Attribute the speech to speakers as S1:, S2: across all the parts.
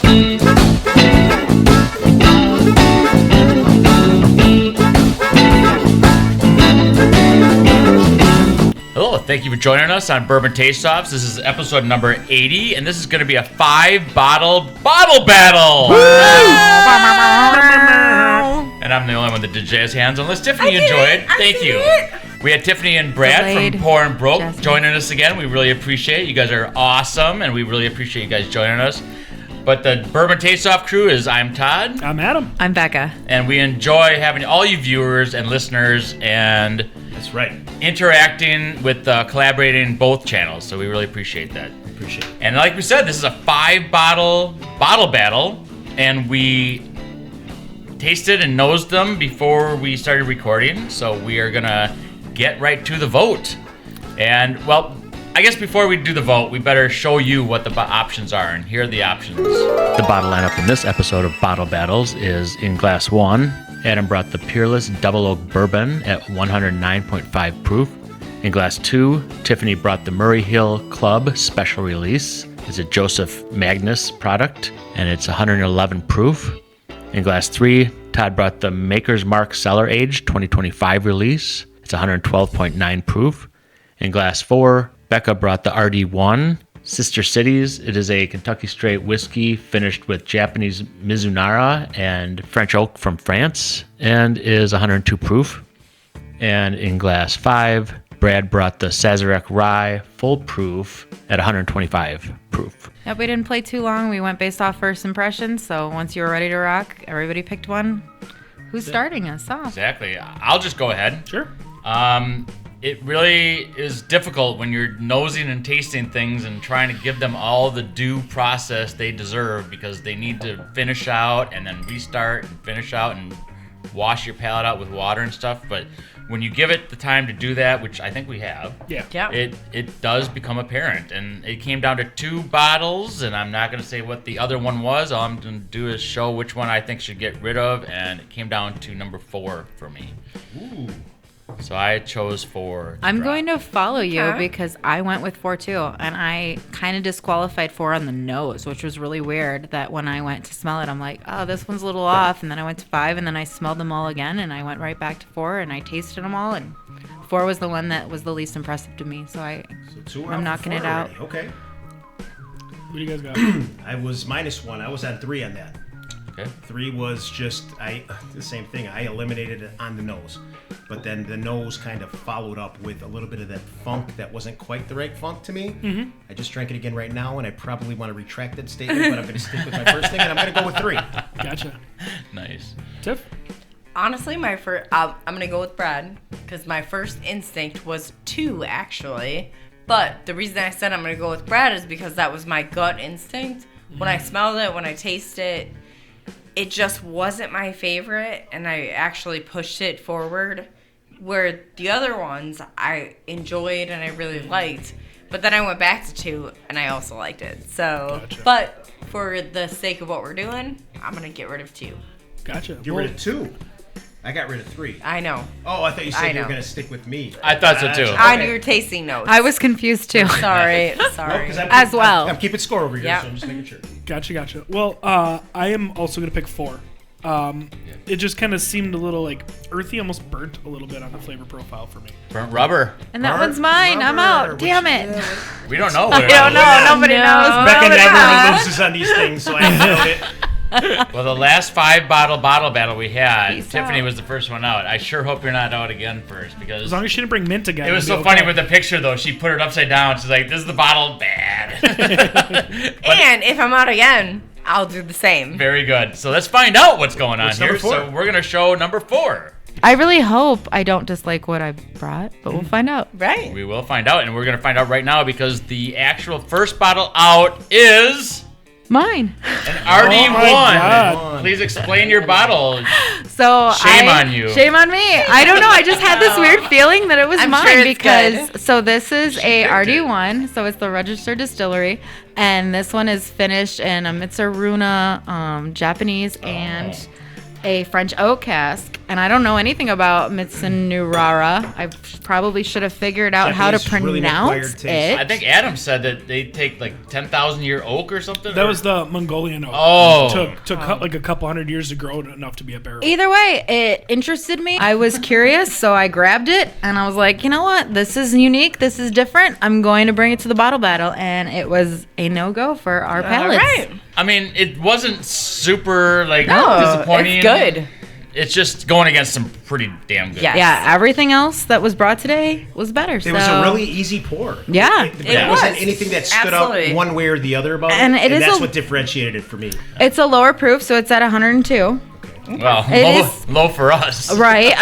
S1: Hello, thank you for joining us on Bourbon Taste-Offs. This is episode number 80, and this is going to be a 5-bottle bottle battle. And I'm the only one that did jazz hands, unless Tiffany enjoyed. Thank you. We had Tiffany and Brad from Pour and Broke joining us again. We really appreciate it. You guys are awesome, and we really appreciate you guys joining us. But the Bourbon Taste-Off crew is I'm Todd.
S2: I'm Adam.
S3: I'm Becca.
S1: And we enjoy having all you viewers and listeners and
S2: That's right.
S1: interacting with, collaborating both channels. So we really appreciate that.
S2: Appreciate it.
S1: And like we said, this is a 5-bottle bottle battle. And we tasted and nosed them before we started recording. So we are going to get right to the vote. And, well, I guess before we do the vote, we better show you what the options are, and here are the options. The bottle lineup in this episode of Bottle Battles is in glass 1. Adam brought the Peerless Double Oak Bourbon at 109.5 proof. In glass 2, Tiffany brought the Murray Hill Club Special Release. It's a Joseph Magnus product, and it's 111 proof. In glass 3, Todd brought the Maker's Mark Cellar Age 2025 release. It's 112.9 proof. In glass 4, Becca brought the RD1 Sister Cities. It is a Kentucky straight whiskey finished with Japanese Mizunara and French oak from France and is 102 proof. And in glass 5, Brad brought the Sazerac Rye full proof at 125 proof.
S3: Yep, we didn't play too long. We went based off first impressions. So once you were ready to rock, everybody picked one. Who's starting us off?
S1: Exactly. I'll just go ahead.
S2: Sure.
S1: It really is difficult when you're nosing and tasting things and trying to give them all the due process they deserve, because they need to finish out and then restart and finish out and wash your palate out with water and stuff. But when you give it the time to do that, which I think we have, it does become apparent. And it came down to 2 bottles, and I'm not going to say what the other one was. All I'm going to do is show which one I think should get rid of, and it came down to number 4 for me.
S2: Ooh.
S1: So I chose 4.
S3: I'm going to follow you because I went with 4 too, and I kind of disqualified 4 on the nose, which was really weird. That when I went to smell it, I'm like, oh, this one's a little off, and then I went to 5, and then I smelled them all again, and I went right back to 4, and I tasted them all, and 4 was the one that was the least impressive to me. So I'm knocking it out.
S2: Already. Okay. What do you guys got?
S4: I was -1. I was on 3 on that.
S1: Okay.
S4: 3 was just the same thing. I eliminated it on the nose, but then the nose kind of followed up with a little bit of that funk that wasn't quite the right funk to me. Mm-hmm. I just drank it again right now, and I probably want to retract that statement, but I'm going to stick with my first thing, and I'm going to go with 3.
S2: Gotcha.
S1: Nice.
S2: Tiff?
S5: Honestly, I'm going to go with Brad because my first instinct was 2, actually. But the reason I said I'm going to go with Brad is because that was my gut instinct. When I smelled it, when I tasted it, it just wasn't my favorite, and I actually pushed it forward, where the other ones I enjoyed and I really liked. But then I went back to 2, and I also liked it. So,
S2: Gotcha.
S5: But for the sake of what we're doing, I'm going to get rid of 2.
S2: Gotcha.
S4: Get rid of 2. I got rid of 3.
S5: I know.
S4: Oh, I thought you said you were
S5: know.
S4: going to stick with me.
S1: I thought so too.
S5: On your tasting notes.
S3: I was confused too.
S5: Sorry.
S4: No, 'cause
S3: As well.
S4: I'm keeping score over here,
S5: Yep.
S4: so I'm just making sure.
S2: Gotcha. Well, I am also going to pick 4. It just kind of seemed a little like earthy, almost burnt a little bit on the flavor profile for me.
S1: Burnt rubber.
S3: And that one's mine. I'm out. Damn it.
S1: We don't know.
S3: I don't know. Nobody knows.
S4: Becca
S3: Nobody
S4: never
S3: knows.
S4: loses on these things, so I have to note it.
S1: Well, the last 5-bottle bottle battle we had,
S3: Peace
S1: Tiffany
S3: out.
S1: was the first one out. I sure hope you're not out again first, because
S2: As long as she didn't bring mint again.
S1: it was so
S2: it'll be
S1: funny
S2: okay.
S1: with the picture, though. She put it upside down. She's like, this is the bottle, bad.
S5: And if I'm out again, I'll do the same.
S1: Very good. So let's find out what's going on
S4: What's
S1: here.
S4: number 4?
S1: So we're going to show number 4.
S3: I really hope I don't dislike what I brought, but we'll find out.
S5: Right?
S1: We will find out, and we're going to find out right now, because the actual first bottle out is
S3: Mine.
S1: an RD1.
S2: God.
S1: Please explain your bottle.
S3: So
S1: Shame on you.
S3: Shame on me. I don't know. I just had this weird feeling that it was
S5: I'm
S3: mine
S5: sure it's
S3: because
S5: good.
S3: so this is a
S1: picked it.
S3: RD1, so it's the registered distillery, and this one is finished in a Mitsaruna Japanese and a French oak cask. and I don't know anything about Mitsunurara. I probably should have figured out how to
S4: Japanese really acquired
S3: pronounce
S4: taste.
S3: it.
S1: I think Adam said that they take like 10,000-year oak or something.
S2: That was the Mongolian oak.
S1: Oh.
S2: Took like a couple hundred years to grow it enough to be a barrel.
S3: Either way, it interested me. I was curious, so I grabbed it and I was like, you know what? This is unique. This is different. I'm going to bring it to the bottle battle, and it was a no-go for our palates.
S5: All right.
S1: I mean, it wasn't super like
S5: No,
S1: disappointing.
S5: it's good.
S1: It's just going against some pretty damn good.
S5: Yes.
S3: Yeah, everything else that was brought today was better.
S4: It was a really easy pour.
S3: Yeah.
S4: It wasn't
S5: was.
S4: anything that stood
S5: Absolutely.
S4: out one way or the other about
S3: And
S4: it.
S3: it is
S4: that's
S3: a-
S4: what differentiated it for me.
S3: It's a lower proof, so it's at 102.
S1: Well,
S3: It
S1: low,
S3: is-
S1: low for us.
S3: Right?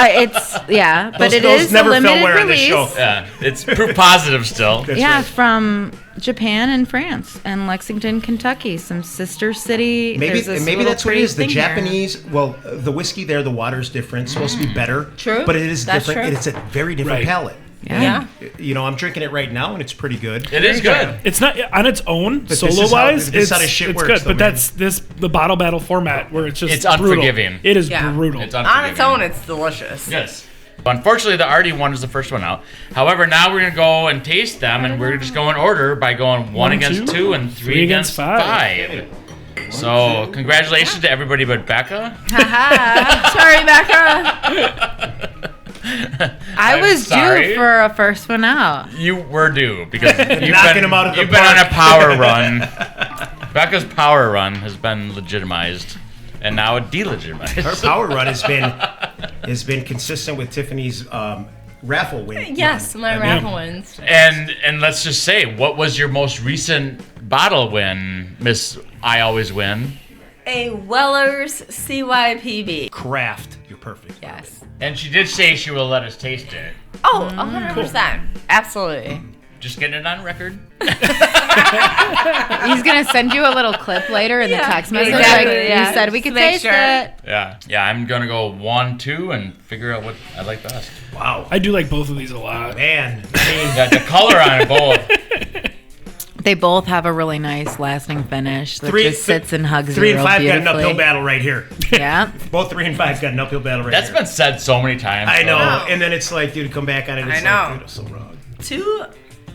S3: But it
S4: those
S3: is
S4: never
S3: a
S4: fell
S3: limited
S4: where on this
S3: release.
S4: show.
S1: Yeah, it's proof positive still.
S4: That's
S3: Yeah,
S4: right.
S3: from Japan and France and Lexington, Kentucky, some sister city.
S4: Maybe
S3: There's this
S4: maybe
S3: little
S4: that's what it
S3: pretty
S4: is. The
S3: thing here.
S4: Japanese, well, the whiskey there, the water's different. It's supposed to be better.
S5: True.
S4: But it is
S5: That's
S4: different.
S5: true.
S4: It's a very different
S2: Right.
S4: palate.
S3: Yeah.
S4: You know, I'm drinking it right now, and it's pretty good.
S1: It is good.
S2: It's not on its own,
S4: this is
S2: solo
S4: how-
S2: wise.
S4: this is
S2: It's
S4: how this shit
S2: it's
S4: works,
S2: good,
S4: though,
S2: but
S4: man.
S2: that's the bottle battle format where it's just
S1: It's
S2: brutal.
S1: unforgiving.
S2: It is
S5: Yeah.
S2: brutal.
S1: It's
S5: On
S1: unforgiving.
S5: its own, it's delicious.
S1: Yes. Unfortunately, the Artie one is the first one out. However, now we're gonna go and taste them, and we're just going in order by going one against two and three against five. So, congratulations to everybody but Becca.
S5: Sorry, Becca.
S3: I
S1: I'm
S3: was
S1: sorry.
S3: due for a first one out.
S1: You were due because you've
S4: Knocking
S1: been,
S4: them out of the
S1: you've been on a
S4: park.
S1: power run. Becca's power run has been legitimized, and now it delegitimized.
S4: Her power run has been consistent with Tiffany's raffle win.
S5: Yes, my raffle wins.
S1: And let's just say, what was your most recent bottle win, Miss I Always Win?
S5: A Weller's CYPB.
S4: Craft. You're perfect.
S5: Yes.
S1: And she did say she will let us taste it.
S5: Oh, 100%. Absolutely.
S1: Just getting it on record.
S3: He's gonna send you a little clip later in the
S5: Yeah,
S3: text message.
S5: exactly,
S3: Like,
S5: yeah.
S3: you said we could
S5: Just make
S3: taste
S5: sure.
S3: it.
S1: Yeah. Yeah, I'm going to go 1, 2, and figure out what I like best.
S4: Wow.
S2: I do like both of these a lot.
S4: Man. I mean,
S1: Yeah, the color on it both.
S3: They both have a really nice lasting finish that just sits and hugs
S4: 3
S3: you
S4: and
S3: real
S4: 5 got an
S3: beautifully.
S4: uphill battle right here.
S3: Yeah.
S4: Both 3 and 5 got an uphill battle right
S1: That's
S4: here.
S1: been said so many times.
S4: I know.
S1: though.
S4: And then it's like, dude, come back on it. It's
S5: I know.
S4: like, dude, it's so wrong.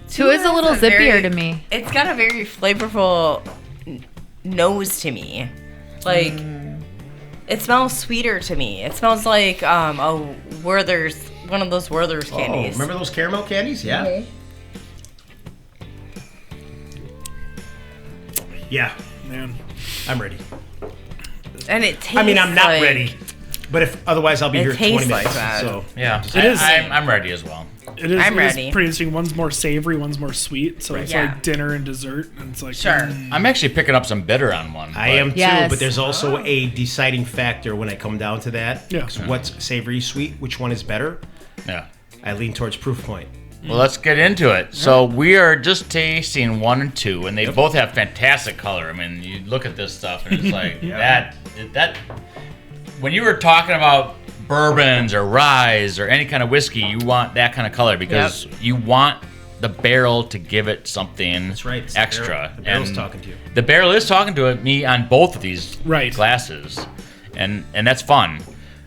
S3: Two is a little
S5: has
S3: zippier to me.
S5: It's got a very flavorful nose to me. Like, it smells sweeter to me. It smells like a Werther's, one of those Werther's
S4: Oh,
S5: candies.
S4: remember those caramel candies? Yeah. Yeah,
S2: Man.
S4: I'm ready.
S5: And it tastes
S4: I mean, I'm not
S5: like-
S4: ready. But if otherwise, I'll be
S5: It
S4: here 20
S5: tastes like
S4: minutes.
S5: that.
S4: So
S1: Yeah.
S2: It is-
S1: I'm ready as well.
S2: It is,
S5: I'm
S2: it is
S5: ready.
S2: pretty interesting. One's more savory, one's more sweet. So it's
S5: Yeah.
S2: like dinner and dessert. And it's like,
S5: Sure.
S1: I'm actually picking up some bitter on one.
S4: I
S1: but-
S4: am too.
S3: Yes.
S4: But there's also a deciding factor when I come down to that.
S2: Yeah.
S4: 'Cause what's savory, sweet? Which one is better?
S1: Yeah.
S4: I lean towards Proof Point.
S1: Well, let's get into it. So we are just tasting 1 and 2, and they both have fantastic color. I mean, you look at this stuff, and it's like that. When you were talking about bourbons or rye or any kind of whiskey, you want that kind of color because you want the barrel to give it something
S4: That's right. It's the
S1: extra.
S4: barrel. The barrel's
S1: And
S4: talking to you.
S1: The barrel is talking to me on both of these
S2: Right.
S1: glasses, and that's fun.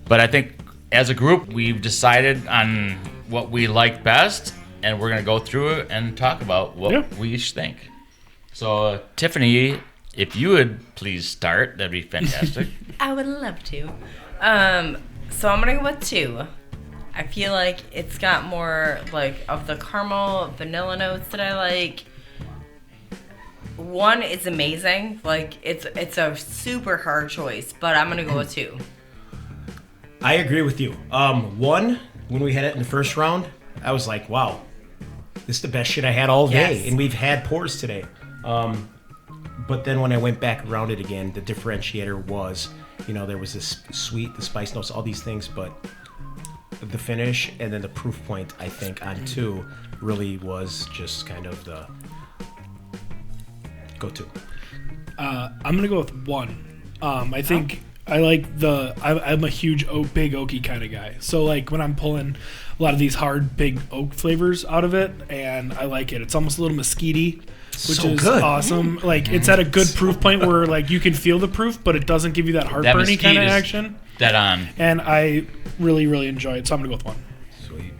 S1: But I think as a group, we've decided on what we like best, and we're gonna go through it and talk about what we each think. So, Tiffany, if you would please start, that'd be fantastic.
S5: I would love to. So I'm gonna go with 2. I feel like it's got more like of the caramel vanilla notes that I like. 1 is amazing. Like it's a super hard choice, but I'm gonna go with 2.
S4: I agree with you. 1, when we had it in the first round, I was like, wow, this is the best shit I had all day.
S5: Yes.
S4: And we've had pours today. But then when I went back around it again, the differentiator was, there was this sweet, the spice notes, all these things, but the finish and then the proof point, I think, on 2 really was just kind of the go-to.
S2: I'm gonna go with 1. I think I like I'm a huge big oaky kind of guy. So like when I'm pulling a lot of these hard big oak flavors out of it, and I like it. It's almost a little mesquite-y, which
S4: So
S2: is
S4: good.
S2: awesome. Like it's at a good proof point where like you can feel the proof, but it doesn't give you that
S1: That
S2: heartburny
S1: mesquite
S2: kind of
S1: is
S2: action.
S1: Dead on.
S2: And I really, really enjoy it. So I'm going to go with 1.
S4: Sweet.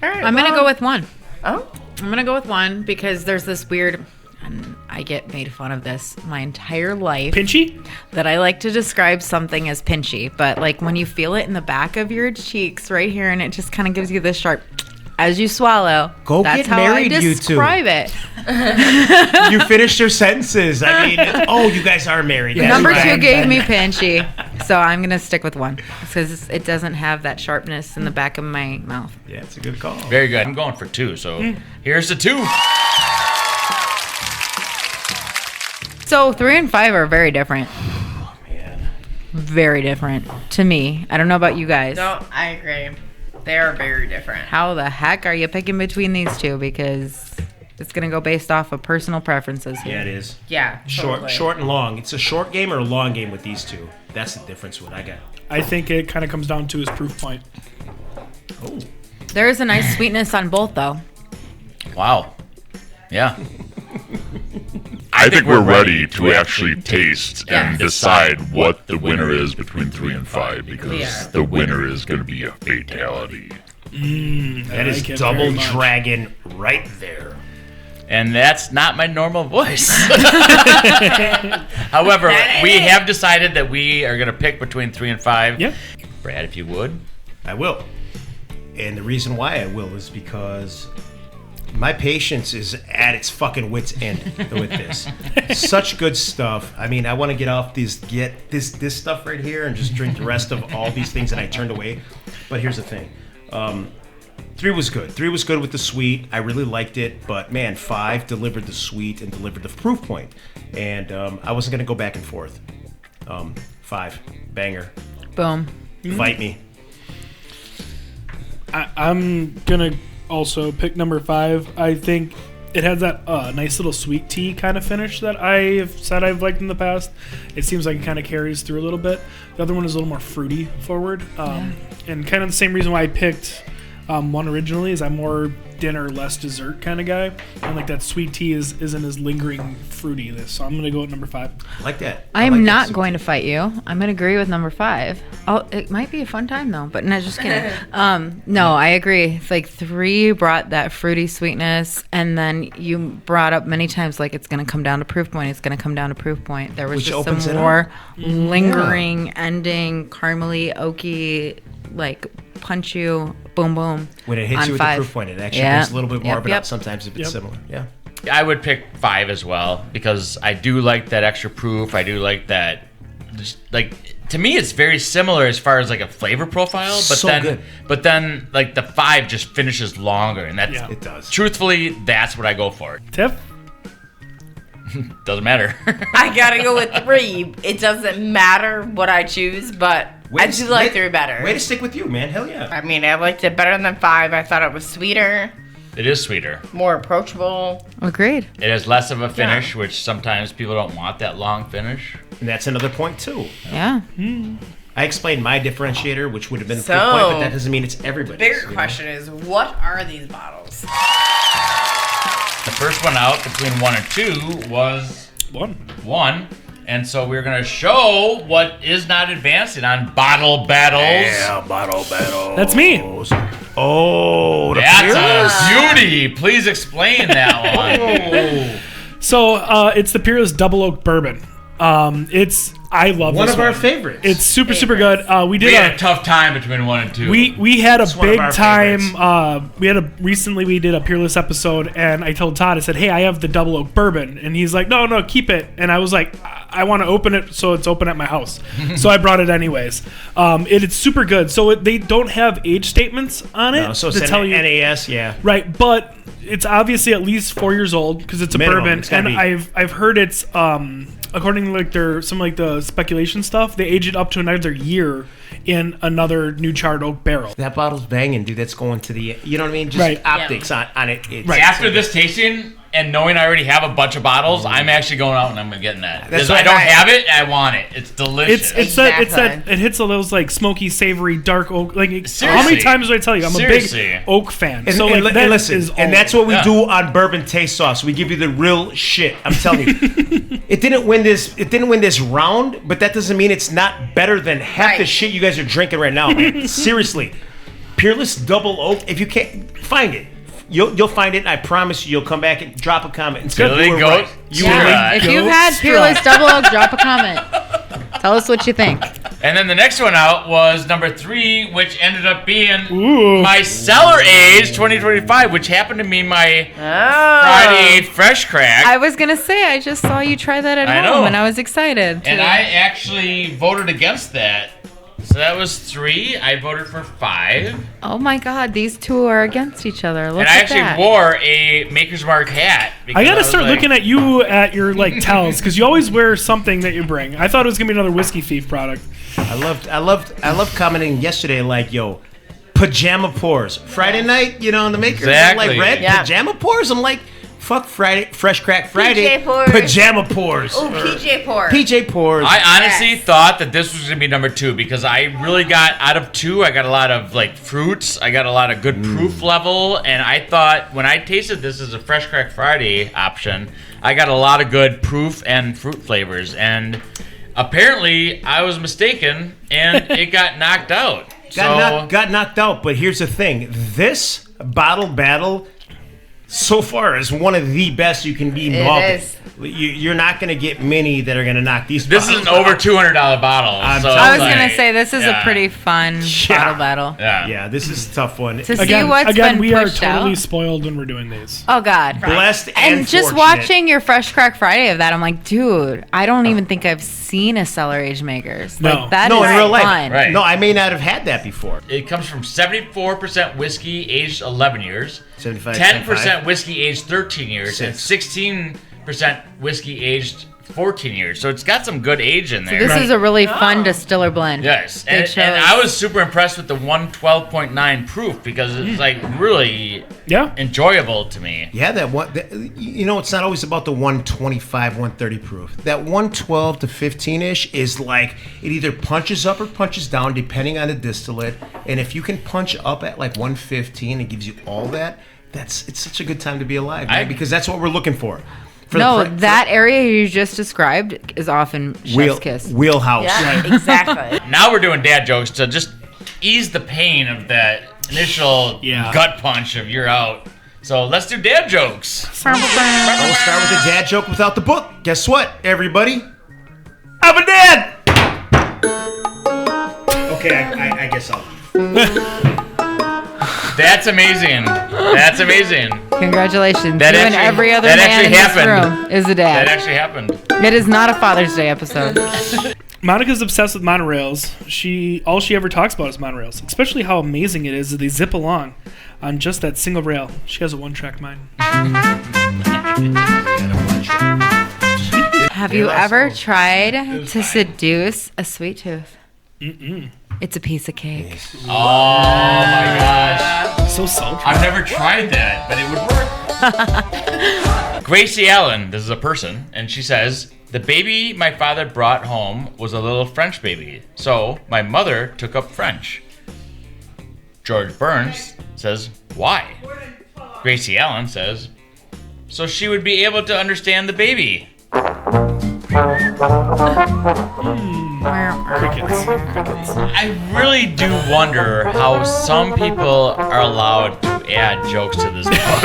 S5: All right,
S3: I'm gonna go with 1.
S5: Oh,
S3: I'm gonna go with 1 because there's this weird, and I get made fun of this my entire life,
S2: Pinchy?
S3: that I like to describe something as pinchy, but like when you feel it in the back of your cheeks right here, and it just kind of gives you this sharp as you swallow.
S4: Go
S3: that's
S4: get
S3: how
S4: married,
S3: I
S4: you two.
S3: describe it.
S4: You finished your sentences. I mean, you guys are married. That's
S3: Number
S4: right.
S3: 2 gave me pinchy, so I'm gonna stick with 1 because it doesn't have that sharpness in the back of my mouth.
S4: Yeah, it's a good call.
S1: Very good. I'm going for 2. So here's the 2.
S3: So 3 and 5 are very different.
S4: Oh, man.
S3: Very different to me. I don't know about you guys.
S5: no, I agree. They are very different.
S3: How the heck are you picking between these two? Because it's going to go based off of personal preferences here.
S4: Yeah, it is.
S5: Yeah, totally.
S4: Short and long. It's a short game or a long game with these two. That's the difference. What I got.
S2: I think it kind of comes down to his proof point.
S4: Oh,
S3: There is a nice sweetness on both, though.
S1: Wow. Yeah.
S6: I think we're ready to actually taste and
S5: Yes.
S6: decide what the winner is between 3 and 5
S5: We
S6: because
S5: are.
S6: the winner is going to be a fatality.
S4: that is
S2: like it
S4: double
S2: very much.
S4: dragon right there.
S1: And that's not my normal voice. However, we have decided that we are going to pick between 3 and 5.
S2: Yep.
S1: Brad, if you would.
S4: I will. And the reason why I will is because my patience is at its fucking wit's end with this. Such good stuff. I mean, I want to get this stuff right here and just drink the rest of all these things that I turned away. But here's the thing. 3 was good. 3 was good with the sweet. I really liked it. But man, 5 delivered the sweet and delivered the proof point. And I wasn't going to go back and forth. 5. Banger.
S3: Boom.
S4: Fight me.
S2: I'm going to also pick number 5. I think it has that nice little sweet tea kind of finish that I have said I've liked in the past. It seems like it kind of carries through a little bit. The other one is a little more fruity forward. And kind of the same reason why I picked 1 originally is I'm more dinner, less dessert kind of guy. And like that sweet tea isn't as lingering fruity. So I'm going to go with number 5.
S4: I like that.
S3: I
S4: like
S3: am
S4: that
S3: not
S4: soup.
S3: going to fight you. I'm going to agree with number 5. Oh, it might be a fun time though, but no, just kidding. No, I agree. It's like 3 brought that fruity sweetness, and then you brought up many times like it's going to come down to proof point. It's going to come down to proof point. There was
S4: Which
S3: just
S4: opens
S3: some
S4: it
S3: more lingering, ending, caramely, oaky, like punch you, boom, boom.
S4: When it hits
S3: on
S4: you with
S3: 5.
S4: the proof point, it actually
S3: Yeah.
S4: brings a little bit more,
S3: Yep,
S4: but
S3: yep.
S4: not sometimes if it's similar. Yeah.
S1: I would pick 5 as well because I do like that extra proof. I do like that. Just, like, to me, it's very similar as far as like a flavor profile, but
S4: So
S1: then,
S4: good.
S1: but then like the 5 just finishes longer, and that's
S2: Yeah.
S4: It does.
S1: truthfully that's what I go for.
S2: Tiff?
S1: Doesn't matter.
S5: I gotta go with 3. It doesn't matter what I choose, but I do like 3 better.
S4: Way to stick with you, man. Hell yeah.
S5: I mean, I liked it better than 5. I thought it was sweeter,
S1: It is sweeter.
S5: more approachable.
S3: Agreed.
S1: It has less of a finish, which sometimes people don't want that long finish.
S4: And that's another point, too.
S3: Yeah.
S4: I explained my differentiator, which would have been the
S5: So,
S4: proof point, but that doesn't mean it's everybody's.
S5: Bigger
S4: you know?
S5: question is, what are these bottles?
S1: The first one out between 1 and 2 was
S2: 1.
S1: 1. And so we're going to show what is not advancing on Bottle Battles.
S4: Yeah, bottle battle.
S2: That's me.
S4: Oh, the
S1: That's
S4: Peerless?
S1: a beauty. Please explain that one.
S2: So it's the Peerless Double Oak Bourbon. I love
S4: One
S2: this
S4: of our favorites.
S2: It's super good. We did
S1: We had a tough time between 1 and 2.
S2: we had a
S4: It's one of
S2: big
S4: our
S2: time.
S4: favorites.
S2: Recently we did a Peerless episode, and I told Todd, I said, "Hey, I have the Double Oak Bourbon," and he's like, "No, keep it." And I was like, "I want to open it, so it's open at my house." So I brought it anyways. It's super good. So they don't have age statements on it
S4: No, so
S2: to
S4: it's
S2: tell
S4: an
S2: you.
S4: NAS, yeah.
S2: Right, but it's obviously at least 4 years old because it's a
S4: Minimum,
S2: bourbon,
S4: it's gotta
S2: and
S4: be.
S2: I've heard it's according to like the speculation stuff, they age it up to another year in another new charred oak barrel.
S4: That bottle's banging, dude. That's going to the, you know what I mean? Just
S2: Right.
S4: optics on it. It's,
S1: After this tasting, and knowing I already have a bunch of bottles, I'm actually going out and I'm getting that.
S4: That's
S1: Because I don't have it, I want it. It's delicious.
S2: It's that it hits all those like smoky, savory, dark oak. Like
S1: Seriously.
S2: how many times do I tell you I'm a
S1: Seriously.
S2: big oak fan?
S4: And,
S2: so
S4: and,
S2: like
S4: and
S2: that
S4: listen,
S2: is all
S4: and that's what we
S1: Yeah.
S4: do on Bourbon Taste Sauce. We give you the real shit. I'm telling you, it didn't win this. It didn't win this round, but that doesn't mean it's not better than half the
S5: Right.
S4: shit you guys are drinking right now. Man. Seriously, Peerless Double Oak. If you can't find it, you'll find it. And I promise you'll come back and drop a comment and say
S1: Billy
S4: you were
S1: Goat.
S4: right.
S1: You
S3: Yeah.
S1: were right.
S3: If you've had Peerless Double Oak, drop a comment. Tell us what you think.
S1: And then the next one out was number 3, which ended up being
S2: Ooh.
S1: my Cellar Age 2025, which happened to be my Friday Fresh Crack.
S3: I was gonna say I just saw you try that at
S1: I
S3: home,
S1: know.
S3: and I was excited.
S1: And I actually voted against that. So that was 3. I voted for 5.
S3: Oh my God, these two are against each other. Look
S1: And I
S3: at
S1: actually
S3: that.
S1: wore a Maker's Mark hat.
S2: I gotta start looking at you at your like towels because you always wear something that you bring. I thought it was gonna be another Whiskey Thief product.
S4: I loved commenting yesterday like, yo, pajama pores. Friday night, you know, in the Makers.
S1: Exactly.
S4: I'm like, red
S5: Yeah.
S4: pajama pores? I'm like, fuck Friday, Fresh Crack Friday.
S5: PJ pores.
S4: Pajama pores.
S5: Oh,
S4: Or
S5: PJ pores.
S4: PJ pores.
S1: I honestly
S5: Yes.
S1: thought that this was gonna be number 2 because I really got out of 2. I got a lot of like fruits. I got a lot of good proof level, and I thought when I tasted this as a Fresh Crack Friday option, I got a lot of good proof and fruit flavors. And apparently, I was mistaken, and it got knocked out.
S4: got knocked out, but here's the thing. This bottle battle so far is one of the best you can be involved in.
S5: is.
S4: You're not going to get many that are going to knock these
S1: This is
S4: bottles
S1: an over
S4: out.
S1: $200 bottle.
S4: I'm
S1: so
S4: telling
S3: I
S1: it's
S3: was gonna
S1: like-
S3: say this is
S1: yeah.
S3: a pretty fun
S4: Yeah.
S3: bottle battle.
S1: Yeah.
S4: Yeah, this is a tough one.
S3: To see
S2: Again,
S3: what's been
S2: we are
S3: pushed
S2: totally
S3: out.
S2: spoiled when we're doing these.
S3: Oh God.
S4: Blessed
S3: And just
S4: fortunate.
S3: watching your Fresh Crack Friday of that, I'm like, dude, I don't even think I've seen a Cellar Age Makers.
S2: No.
S3: Like, that
S4: No,
S3: is
S4: in real life.
S3: fun.
S1: Right.
S4: No, I may not have had that before.
S1: It comes from 74% whiskey aged 11 years,
S4: 75,
S1: 10% whiskey aged 13 years, and
S4: Six.
S1: 16% whiskey aged 14 years. So it's got some good age in there.
S3: This
S2: Right.
S3: is a really fun distiller blend.
S1: Yes,
S3: Big
S1: and
S3: shows.
S1: I was super impressed with the 112.9 proof because it's like really
S2: Yeah.
S1: enjoyable to me.
S4: Yeah, you know, it's not always about the 125, 130 proof. That 112 to 15-ish is like, it either punches up or punches down depending on the distillate. And if you can punch up at like 115, it gives you all that. It's such a good time to be alive, man, because that's what we're looking for.
S3: No, that area you just described is often chef's kiss.
S4: Wheelhouse.
S5: Yeah, exactly.
S1: Now we're doing dad jokes to just ease the pain of that initial
S2: Yeah.
S1: gut punch of you're out. So let's do dad jokes.
S4: We'll start with the dad joke without the book. Guess what, everybody? I'm a dad! Okay, I guess I'll...
S1: That's amazing. That's amazing.
S3: Congratulations.
S1: That
S3: you and
S1: actually-
S3: every other
S1: that
S3: man
S1: actually
S3: in this
S1: happened.
S3: room is a
S1: That
S3: dad.
S1: actually happened.
S3: It is not a Father's Day episode.
S2: Monica's obsessed with monorails. All she ever talks about is monorails, especially how amazing it is that they zip along on just that single rail. She has a one-track mind.
S3: Have you ever tried to seduce a sweet tooth? It's a piece of cake.
S1: Oh my gosh.
S2: So sultry.
S1: I've never tried that, but it would work. Gracie Allen, this is a person, and she says, the baby my father brought home was a little French baby, so my mother took up French. George Burns says, why? Gracie Allen says, so she would be able to understand the baby.
S2: Crickets.
S1: I really do wonder how some people are allowed to add jokes to this book.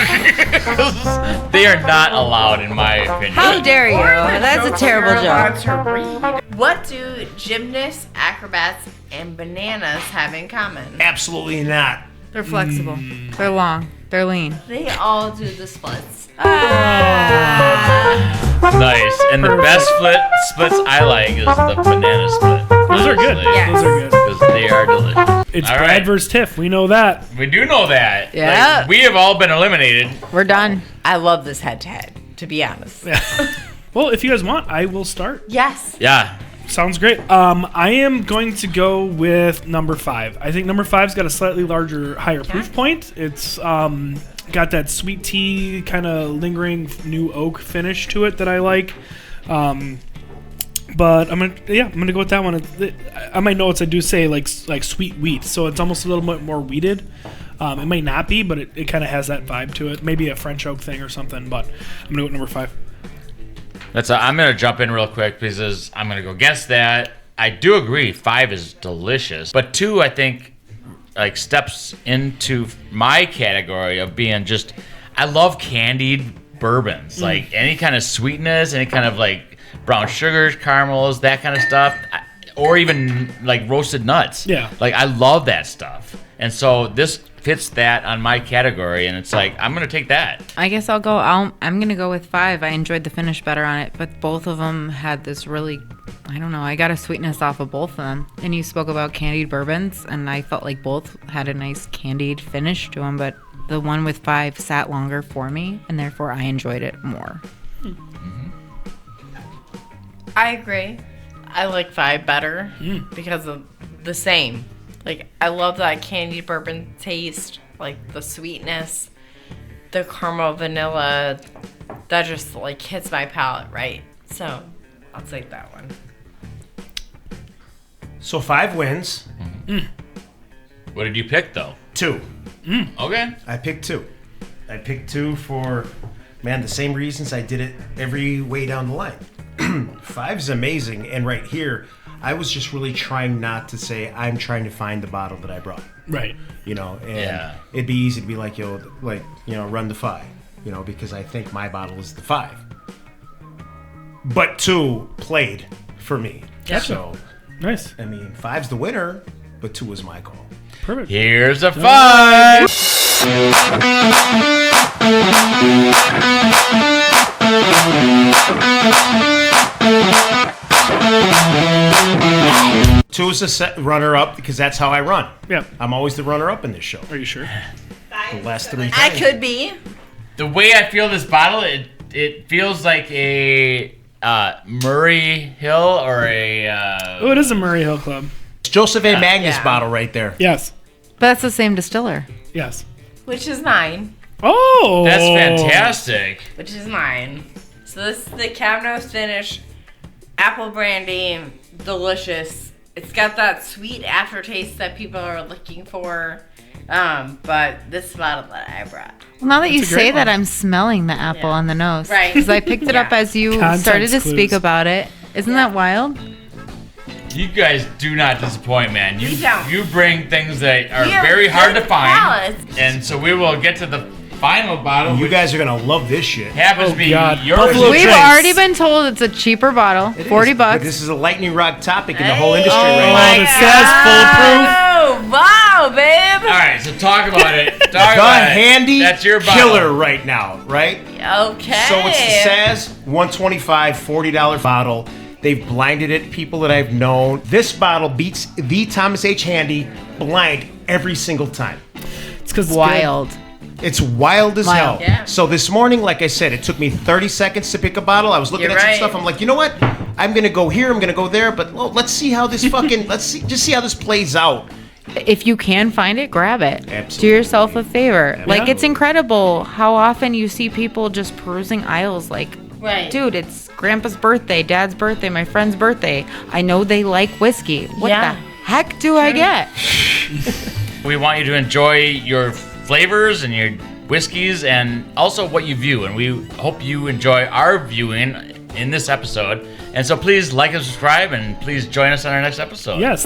S1: They are not allowed, in my opinion.
S3: How dare you? That's a terrible joke.
S5: What do gymnasts, acrobats, and bananas have in common?
S4: Absolutely not.
S3: They're flexible. They're long. They're lean.
S5: They all do the splits.
S1: Nice. And the best splits I like is the banana split.
S2: Those are good.
S5: Yes.
S2: Those are good.
S1: Because they are delicious.
S2: It's
S1: All
S2: Brad
S1: right.
S2: versus Tiff. We know that.
S1: We do know that.
S3: Yeah.
S1: Like, we have all been eliminated.
S3: We're done.
S5: I love this head-to-head, to be honest.
S2: Well, if you guys want, I will start.
S5: Yes.
S1: Yeah.
S2: Sounds great. I am going to go with number 5. I think number 5's got a slightly larger, higher proof point. It's got that sweet tea kind of lingering new oak finish to it that I like. But I'm gonna go with that one. On my notes, I do say like sweet wheat, so it's almost a little bit more wheated. It might not be, but it kind of has that vibe to it. Maybe a French oak thing or something. But I'm gonna go with number 5.
S1: I'm gonna jump in real quick because I'm gonna go guess that. I do agree, 5 is delicious, but 2 I think like steps into my category of being just. I love candied bourbons, like any kind of sweetness, any kind of like brown sugars, caramels, that kind of stuff, or even like roasted nuts.
S2: Yeah.
S1: Like I love that stuff. And so this fits that on my category, and it's like I'm going to take that.
S3: I guess I'm going to go with 5. I enjoyed the finish better on it, but both of them had this really, I don't know, I got a sweetness off of both of them. And you spoke about candied bourbons, and I felt like both had a nice candied finish to them, but the one with 5 sat longer for me, and therefore I enjoyed it more.
S5: I agree. I like 5 better because of the same. Like, I love that candied bourbon taste, like the sweetness, the caramel vanilla. That just like hits my palate, right? So I'll take that one.
S4: So 5 wins.
S1: What did you pick though?
S4: 2.
S1: Okay.
S4: I picked 2. I picked 2 for, man, the same reasons I did it every way down the line. 5 is amazing, and right here, I was just really trying not to say I'm trying to find the bottle that I brought.
S2: Right.
S4: And it'd be easy to be like, run the 5, because I think my bottle is the 5. But 2 played for me.
S2: Gotcha.
S4: So,
S2: Nice.
S4: I mean, 5's the winner, but 2 is my call.
S2: Perfect.
S1: Here's a 5.
S4: Two is the runner-up because that's how I run.
S2: Yeah.
S4: I'm always the runner-up in this show.
S2: Are you sure?
S4: The last 3
S5: I
S4: times.
S5: could be.
S1: The way I feel this bottle, it feels like a Murray Hill or a.
S2: Oh, it is a Murray Hill Club.
S4: It's Joseph A. Magnus
S5: Yeah.
S4: bottle right there.
S2: Yes.
S3: But that's the same distiller.
S2: Yes.
S5: Which is mine.
S2: Oh.
S1: That's fantastic.
S5: Which is mine. So this is the Cavnos finish. Apple brandy. Delicious. It's got that sweet aftertaste that people are looking for. But this bottle that I brought.
S3: Well, now that you
S2: That's a great
S3: say that,
S2: one.
S3: I'm smelling the apple on the nose.
S5: Right.
S3: Because I picked it up
S5: Yeah.
S3: as you
S2: Context
S3: started to
S2: clues.
S3: speak about it. Isn't that wild?
S1: You guys do not disappoint, man.
S5: We don't.
S1: You bring things that are
S5: We are
S1: very hard to
S5: good
S1: find.
S5: palates.
S1: And so we will get to the final bottle,
S4: You
S1: which
S4: guys are going to love this shit.
S1: happens to
S2: Oh,
S1: be
S2: God.
S1: yours.
S2: Buffalo
S3: We've
S2: Trace.
S3: already been told it's a cheaper bottle,
S4: It is,
S3: 40
S4: but
S3: bucks.
S4: this is a lightning rod topic in the whole industry
S2: Oh,
S4: right
S2: the
S4: now.
S2: says foolproof.
S5: Oh, wow, babe.
S1: All right, so talk about it. Talk
S4: The
S1: about it.
S4: handy
S1: That's your bottle.
S4: killer right now, right?
S5: Okay.
S4: So it's the Saz $125 $40 bottle. They've blinded it, people that I've known. This bottle beats the Thomas H. Handy blind every single time.
S2: It's because
S3: Wild.
S4: It's wild as hell.
S3: Wild.
S5: Yeah.
S4: So this morning, like I said, it took me 30 seconds to pick a bottle. I was looking
S5: You're
S4: at some
S5: right.
S4: stuff. I'm like, you know what? I'm gonna go here. I'm gonna go there. But well, let's see how this fucking just see how this plays out.
S3: If you can find it, grab it.
S4: Absolutely.
S3: Do yourself a favor. Like, it's
S4: Absolutely.
S3: incredible how often you see people just perusing aisles like,
S5: Right.
S3: dude, it's grandpa's birthday, dad's birthday, my friend's birthday. I know they like whiskey. What
S5: Yeah.
S3: the heck do I get?
S1: We want you to enjoy your flavors and your whiskeys and also what you view. And we hope you enjoy our viewing in this episode. And so please like and subscribe and please join us on our next episode.
S2: Yes.